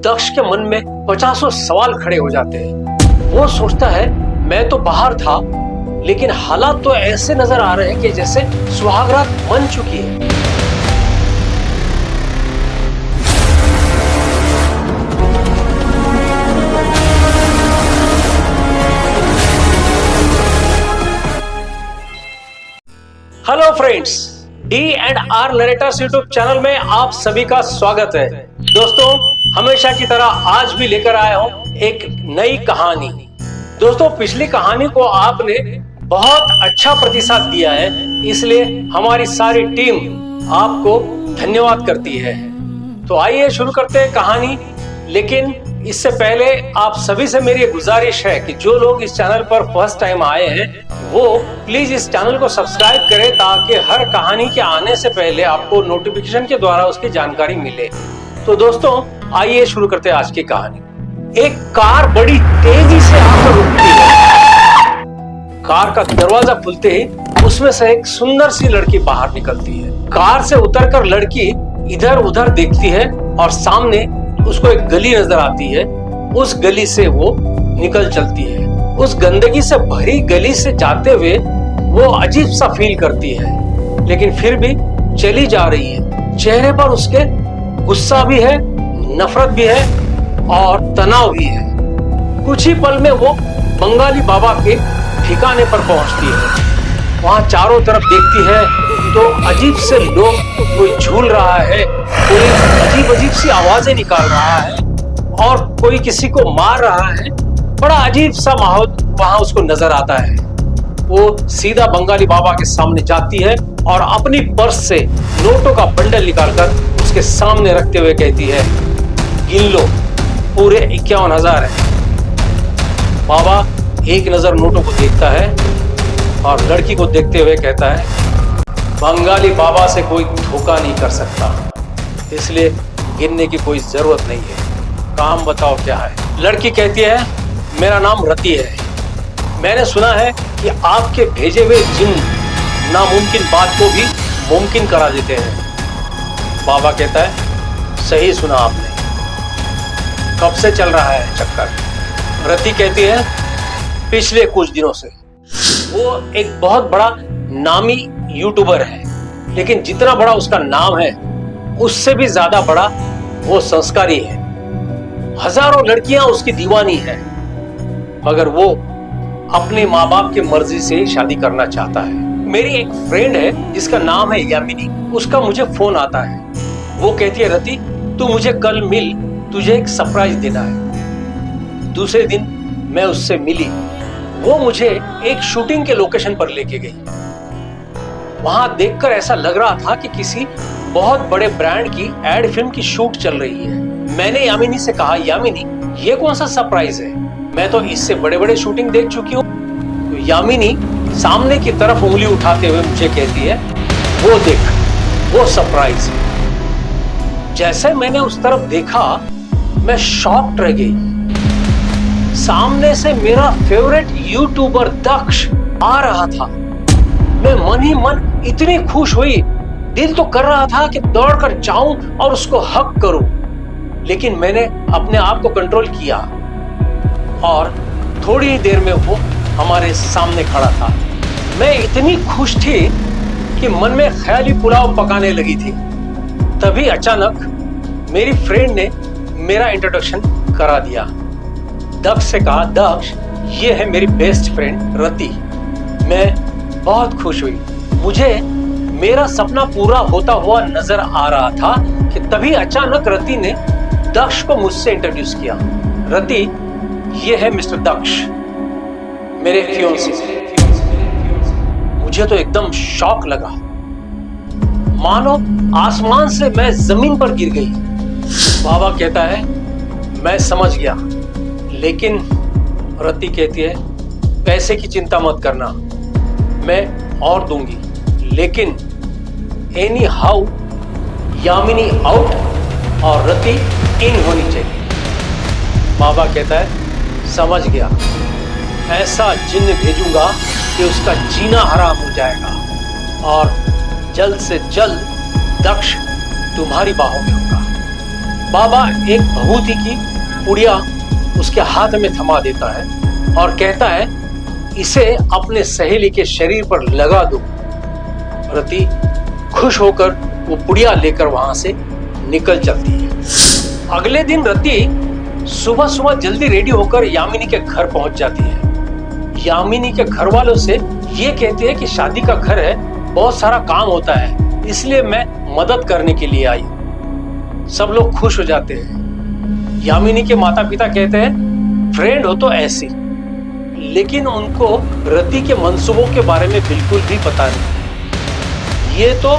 दक्ष के मन में 50 सवाल खड़े हो जाते हैं। वो सोचता है मैं तो बाहर था, लेकिन हालात तो ऐसे नजर आ रहे हैं कि जैसे सुहागरात बन चुकी है। Hello friends, D&R narrator's YouTube channel में आप सभी का स्वागत है। दोस्तों, हमेशा की तरह आज भी लेकर आया हूं एक नई कहानी। दोस्तों, पिछली कहानी को आपने बहुत अच्छा प्रतिसाद दिया है, इसलिए हमारी सारी टीम आपको धन्यवाद करती है। तो आइए शुरू करते हैं कहानी। लेकिन इससे पहले आप सभी से मेरी गुजारिश है कि जो लोग इस चैनल पर फर्स्ट टाइम आए हैं वो प्लीज इस चैनल को सब्सक्राइब करें, ताकि हर कहानी के आने से पहले आपको नोटिफिकेशन के द्वारा उसकी जानकारी मिले। तो दोस्तों, आइए शुरू करते हैं आज की कहानी। एक कार बड़ी तेजी से आकर रुकती है। कार का दरवाजा खुलते ही उसमें से एक सुंदर सी लड़की बाहर निकलती है। कार से उतरकर लड़की इधर उधर देखती है और सामने उसको एक गली नजर आती है। उस गली से वो निकल चलती है। उस गंदगी से भरी गली से जाते हुए वो अजीब सा फील करती है, लेकिन फिर भी चली जा रही है। चेहरे पर उसके गुस्सा भी है, नफरत भी है और तनाव भी है। कुछ ही पल में वो बंगाली बाबा के ठिकाने पर पहुंचती है। वहां चारों तरफ देखती है तो अजीब से लोग, कोई झूल रहा है, कोई अजीब अजीब सी आवाजें निकाल रहा है और कोई किसी को मार रहा है। बड़ा अजीब सा माहौल वहां उसको नजर आता है। वो सीधा बंगाली बाबा के सामने जाती है और अपनी पर्स से नोटों का बंडल निकालकर उसके सामने रखते हुए कहती है, गिन लो, पूरे 51,000 है। बाबा एक नजर नोटों को देखता है और लड़की को देखते हुए कहता है, बंगाली बाबा से कोई धोखा नहीं कर सकता, इसलिए गिनने की कोई जरूरत नहीं है। काम बताओ क्या है। लड़की कहती है, मेरा नाम रति है। मैंने सुना है कि आपके भेजे हुए जिन नामुमकिन बात को भी मुमकिन करा देते हैं। बाबा कहता है, सही सुना आपने। कब से चल रहा है चक्कर? रति कहती है, पिछले कुछ दिनों से। वो एक बहुत बड़ा नामी यूट्यूबर है, लेकिन जितना बड़ा उसका नाम है उससे भी ज्यादा बड़ा वो संस्कारी है। हजारों लड़कियां उसकी दीवानी है, मगर वो अपने माँ बाप की मर्जी से शादी करना चाहता है। मेरी एक फ्रेंड है जिसका नाम है यामिनी। उसका मुझे फोन आता है। वो कहती है, रति तू मुझे कल मिल, तुझे एक सरप्राइज देना है। दूसरे दिन मैं उससे मिली। वो मुझे एक शूटिंग के लोकेशन पर लेके गई। वहां देखकर ऐसा लग रहा था कि किसी बहुत बड़े ब्रांड की एड फिल्म की शूट चल रही है। मैंने यामिनी से कहा, यामिनी ये कौन सा सरप्राइज है? मैं तो इससे बड़े बड़े शूटिंग देख चुकी हूँ। तो यामिनी सामने की तरफ उंगली उठाते हुए मुझे कहती है, वो देख, वो सरप्राइज है। जैसे मैंने उस तरफ देखा, मैं शॉक्ड रह गई। सामने से मेरा फेवरेट यूट्यूबर दक्ष आ रहा था। मैं मन ही मन इतनी खुश हुई, दिल तो कर रहा था कि दौड़कर जाऊं और उसको हक करूं, लेकिन मैंने अपने आप को कंट्रोल किया और थोड़ी ही देर में वो हमारे सामने खड़ा था। मैं इतनी खुश थी कि मन में ख्याली पुलाव पकाने लगी थी। तभी अचानक मेरी फ्रेंड ने मेरा इंट्रोडक्शन करा दिया। दक्ष से कहा, दक्ष ये है मेरी बेस्ट फ्रेंड रति। मैं बहुत खुश हुई। मुझे मेरा सपना पूरा होता हुआ नजर आ रहा था कि तभी अचानक रति ने दक्ष को मुझसे इंट्रोड्यूस किया। रति ये है मिस्टर दक्ष, मेरे फियोंसे। मुझे तो एकदम शॉक लगा, मानो आसमान से मैं जमीन पर गिर गई। बाबा कहता है, मैं समझ गया, लेकिन रति कहती है, पैसे की चिंता मत करना, मैं और दूंगी, लेकिन एनी हाउ यामिनी आउट और रति इन होनी चाहिए। बाबा कहता है, समझ गया, ऐसा जिन्न भेजूंगा कि उसका जीना हराम हो जाएगा और जल्द से जल्द दक्ष तुम्हारी बाहों में होगा। बाबा एक भभूति की पुड़िया उसके हाथ में थमा देता है और कहता है, इसे अपने सहेली के शरीर पर लगा दो। रति खुश होकर वो पुड़िया लेकर वहां से निकल चलती है। अगले दिन रति सुबह सुबह जल्दी रेडी होकर यामिनी के घर पहुंच जाती है। यामिनी के घर वालों से ये कहती है कि शादी का घर है, बहुत सारा काम होता है, इसलिए मैं मदद करने के लिए आई। सब लोग खुश हो जाते हैं। यामिनी के माता पिता कहते हैं, फ्रेंड हो तो ऐसी, लेकिन उनको रति के मंसूबों के बारे में बिल्कुल भी पता नहीं। ये तो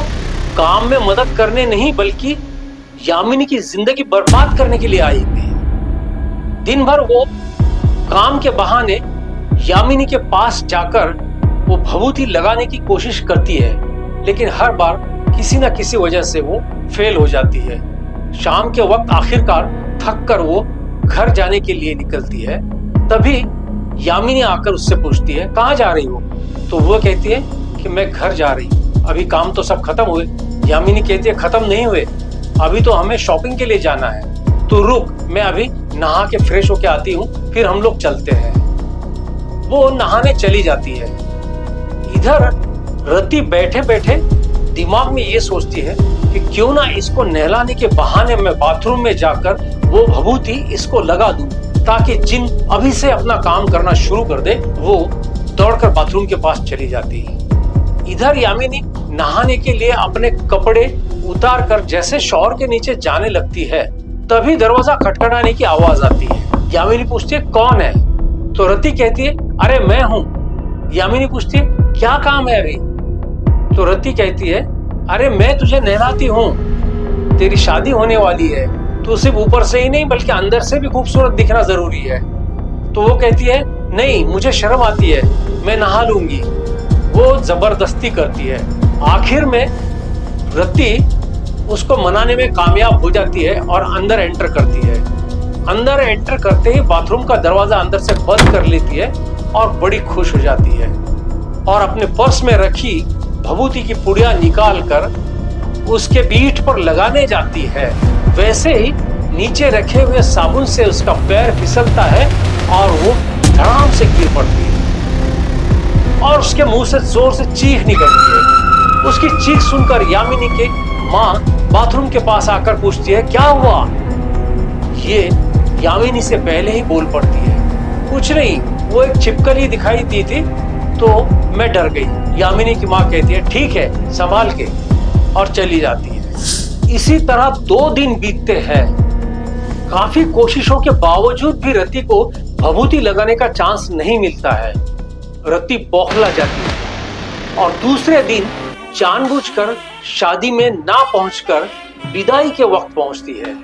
काम में मदद करने नहीं बल्कि यामिनी की जिंदगी बर्बाद करने के लिए आई हुई है। दिन भर वो काम के बहाने यामिनी के पास जाकर वो भभूति लगाने की कोशिश करती है, लेकिन हर बार किसी न किसी वजह से वो फेल हो जाती है। शाम के वक्त आखिरकार थक कर वो घर जाने के लिए निकलती है। तभी यामिनी आकर उससे पूछती है, कहाँ जा रही हो? तो वो कहती है कि मैं घर जा रही हूँ, अभी काम तो सब खत्म हुए। यामिनी कहती है, खत्म नहीं हुए, अभी तो हमें शॉपिंग के लिए जाना है, तो रुक, मैं अभी नहा के फ्रेश होके आती हूँ, फिर हम लोग चलते हैं। वो नहाने चली जाती है। इधर रति बैठे बैठे दिमाग में ये सोचती है कि क्यों ना इसको नहलाने के बहाने मैं बाथरूम में जाकर वो भभूति इसको लगा दूं, ताकि जिन अभी से अपना काम करना शुरू कर दे। वो दौड़कर बाथरूम के पास चली जाती है। इधर यामिनी नहाने के लिए अपने कपड़े उतार कर जैसे शॉवर के नीचे जाने लगती है, तभी दरवाजा खटखटाने की आवाज आती है। यामिनी पूछती है, कौन है? तो रति कहती है, अरे मैं हूँ। यामिनी पूछती है, क्या काम है अभी? तो रति कहती है, अरे मैं तुझे नहलाती हूँ, तेरी शादी होने वाली है, तो सिर्फ ऊपर से ही नहीं बल्कि अंदर से भी खूबसूरत दिखना जरूरी है। तो वो कहती है, नहीं, मुझे शर्म आती है, मैं नहा लूंगी। वो जबरदस्ती करती है। आखिर में रति उसको मनाने में कामयाब हो जाती है और अंदर एंटर करती है। अंदर एंटर करते ही बाथरूम का दरवाजा अंदर से बंद कर लेती है और बड़ी खुश हो जाती है और अपने पर्स में रखी भभूति की पुड़िया निकाल कर उसके पीठ पर लगाने जाती है। वैसे ही नीचे रखे हुए साबुन से उसका पैर फिसलता है और वो धड़ाम से गिर पड़ती है और उसके मुंह से जोर से चीख निकलती है। उसकी चीख सुनकर यामिनी की माँ बाथरूम के पास आकर पूछती है, क्या हुआ? ये यामिनी से पहले ही बोल पड़ती है, कुछ नहीं, वो एक छिपकली दिखाई दी थी तो मैं डर गई। यामिनी की माँ कहती है, ठीक है, संभाल के, और चली जाती है। इसी तरह 2 दिन बीतते हैं। काफी कोशिशों के बावजूद भी रति को भभूति लगाने का चांस नहीं मिलता है। रति बौखला जाती है और दूसरे दिन जानबूझकर शादी में ना पहुंचकर विदाई के वक्त पहुंचती है।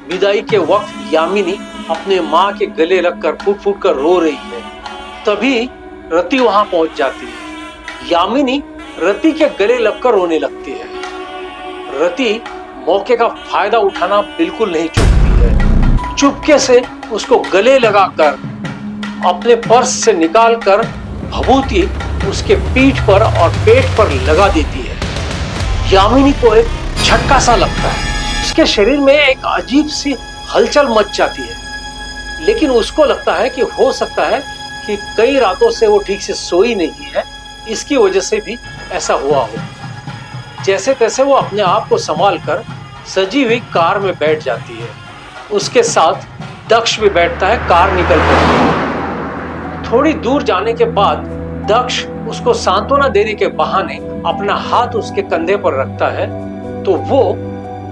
विदाई के वक्त यामिनी अपने माँ के गले लगकर फूट फूट कर रो रही है। तभी रति वहां पहुंच जाती है। यामिनी रति के गले लगकर रोने लगती है। रति मौके का फायदा उठाना बिल्कुल नहीं चूकती है। चुपके से उसको गले लगाकर अपने पर्स से निकालकर भभूति उसके पीठ पर और पेट पर लगा देती है। यामिनी को एक झटका सा लगता है। उसके शरीर में एक अजीब सी हलचल मच जाती है, लेकिन उसको लगता है कि हो सकता है कि कई रातों से वो ठीक से सोई नहीं है, इसकी वजह से भी ऐसा हुआ हो। जैसे तैसे वो अपने आप को संभाल कर सजी हुई कार में बैठ जाती है। उसके साथ दक्ष भी बैठता है। कार निकल पड़ती है। थोड़ी दूर जाने के बाद दक्ष उसको सांत्वना देने के बहाने अपना हाथ उसके कंधे पर रखता है, तो वो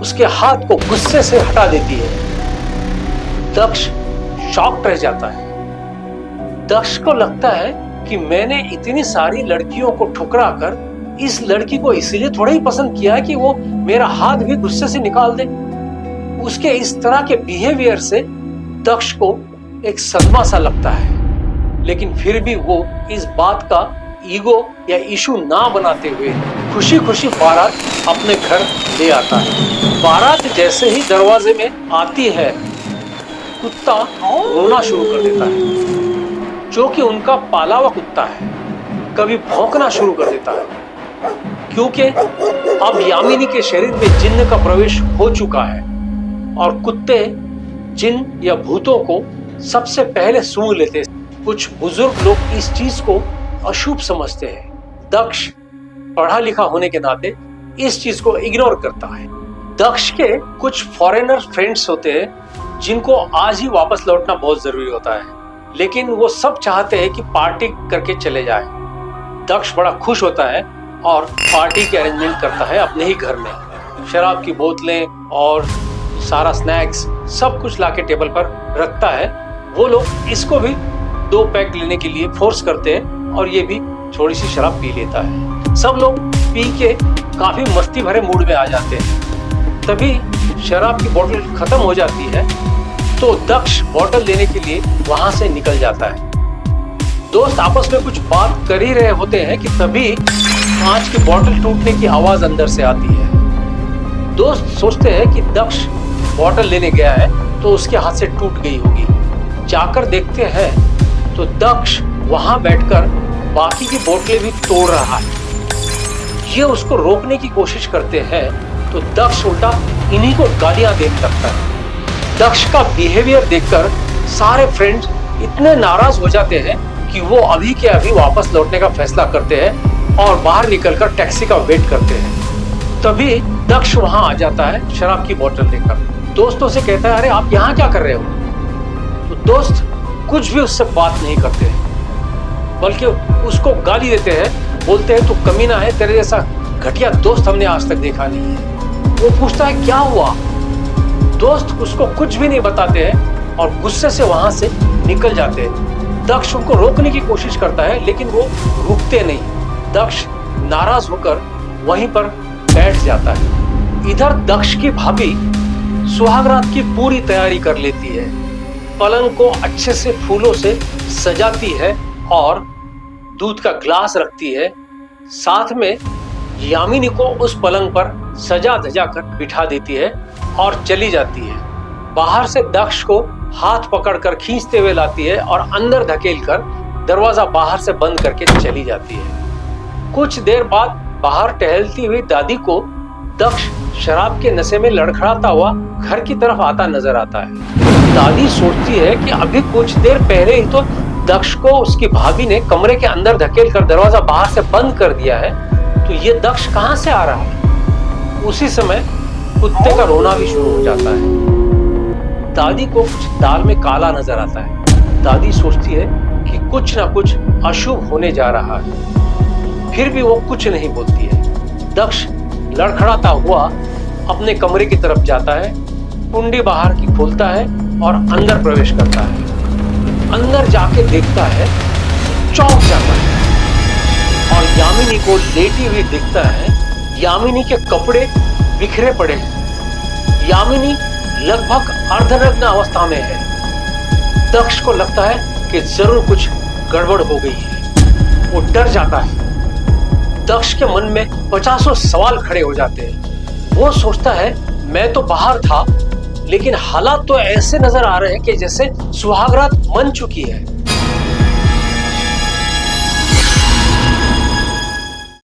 उसके हाथ को गुस्से से हटा देती है। दक्ष शॉक रह जाता है। दक्ष को लगता है कि मैंने इतनी सारी लड़कियों को ठुकरा कर इस लड़की को इसलिए थोड़ा ही पसंद किया है कि वो मेरा हाथ भी गुस्से से निकाल दे। उसके इस तरह के बिहेवियर से दक्ष को एक सदमा सा लगता है, लेकिन फिर भी वो इस बात का ईगो या इशू ना बनाते हुए खुशी खुशी बारात अपने घर ले आता है। बारात जैसे ही दरवाजे में आती है, कुत्ता रोना शुरू कर देता है, जो कि उनका पाला हुआ कुत्ता है। कभी भौंकना शुरू कर देता है, क्योंकि अब यामिनी के शरीर में जिन्न का प्रवेश हो चुका है। और कुत्ते जिन या भूतों को सबसे पहले सूंघ लेते। कुछ बुजुर्ग लोग इस चीज को अशुभ समझते हैं। दक्ष पढ़ा लिखा होने के नाते इस चीज को इग्नोर करता है। दक्ष के कुछ फॉरेनर फ्रेंड्स होते हैं जिनको आज ही वापस लौटना बहुत जरूरी होता है, लेकिन वो सब चाहते हैं कि पार्टी करके चले जाए। दक्ष बड़ा खुश होता है और पार्टी के अरेंजमेंट करता है अपने ही घर में। शराब की बोतलें और सारा स्नैक्स सब कुछ लाके टेबल पर रखता है। वो लोग इसको भी 2 पैक लेने के लिए फोर्स करते हैं और ये भी थोड़ी सी शराब पी लेता है। सब लोग पी के काफी मस्ती भरे मूड में आ जाते हैं। तभी शराब की बोतल खत्म हो जाती है तो दक्ष बोतल लेने के लिए वहां से निकल जाता है। दोस्त आपस में कुछ बात कर ही रहे होते हैं कि तभी कांच की बोतल टूटने की आवाज अंदर से आती है। दोस्त सोचते हैं कि दक्ष बोतल लेने गया है तो उसके हाथ से टूट गई होगी। जाकर देखते हैं तो दक्ष वहां बैठकर बाकी की बोतलें भी तोड़ रहा है। ये उसको रोकने की कोशिश करते हैं तो दक्ष उल्टा इन्हीं को गालियां देने लगता है। दक्ष का बिहेवियर देखकर सारे फ्रेंड्स इतने नाराज हो जाते हैं कि वो अभी के अभी वापस लौटने का फैसला करते हैं और बाहर निकलकर टैक्सी का वेट करते हैं। तभी दक्ष वहां आ जाता है शराब की बोतल लेकर। दोस्तों से कहता है, अरे आप यहाँ क्या कर रहे हो? तो दोस्त कुछ भी उससे बात नहीं करते हैं, बल्कि उसको गाली देते हैं। बोलते हैं तू कमीना है, तेरे जैसा घटिया दोस्त हमने आज तक देखा नहीं है। वो पूछता है क्या हुआ? दोस्त उसको कुछ भी नहीं बताते हैं और गुस्से से वहां से निकल जाते हैं। दक्ष उनको रोकने की कोशिश करता है लेकिन वो रुकते नहीं। दक्ष नाराज होकर वहीं पर बैठ जाता है। इधर दक्ष की भाभी सुहागरात की पूरी तैयारी कर लेती है। पलंग को अच्छे से फूलों से सजाती है और दूध का ग्लास रखती है। साथ में यामिनी को उस पलंग पर सजा धजा कर बिठा देती है और चली जाती है। बाहर से दक्ष को हाथ पकड़कर खींचते हुए लाती है और अंदर धकेलकर दरवाजा बाहर से बंद करके चली जाती है। कुछ देर बाद बाहर टहलती हुई दादी को दक्ष शराब के नशे में लड़खड़ाता हुआ घर की तरफ आता नजर आता है। दादी सोचती है कि अभी कुछ देर पहले ही तो दक्ष को उसकी भाभी ने कमरे के अंदर धकेलकर दरवाजा बाहर से बंद कर दिया है, तो ये दक्ष कहां से आ रहा है? उसी समय कुत्ते का रोना भी शुरू हो जाता है। दादी को कुछ दाल में काला नजर आता है। दादी सोचती है कि कुछ ना कुछ अशुभ होने जा रहा है, फिर भी वो कुछ नहीं बोलती है। दक्ष लड़खड़ाता हुआ अपने कमरे की तरफ जाता है, कुंडी बाहर की खोलता है और अंदर प्रवेश करता है। अंदर जाके देखता है, चौंक जाता है और यामिनी को लेटी हुई दिखता है। यामिनी के कपड़े बिखरे पड़े हैं। यामिनी लगभग अर्धनग्न अवस्था में है। दक्ष को लगता है कि जरूर कुछ गड़बड़ हो गई है। वो डर जाता है। दक्ष के मन में 50 सवाल खड़े हो जाते हैं। वो सोचता है मैं तो बाहर था, लेकिन हालात तो ऐसे नजर आ रहे हैं कि जैसे सुहागरात मन चुकी है।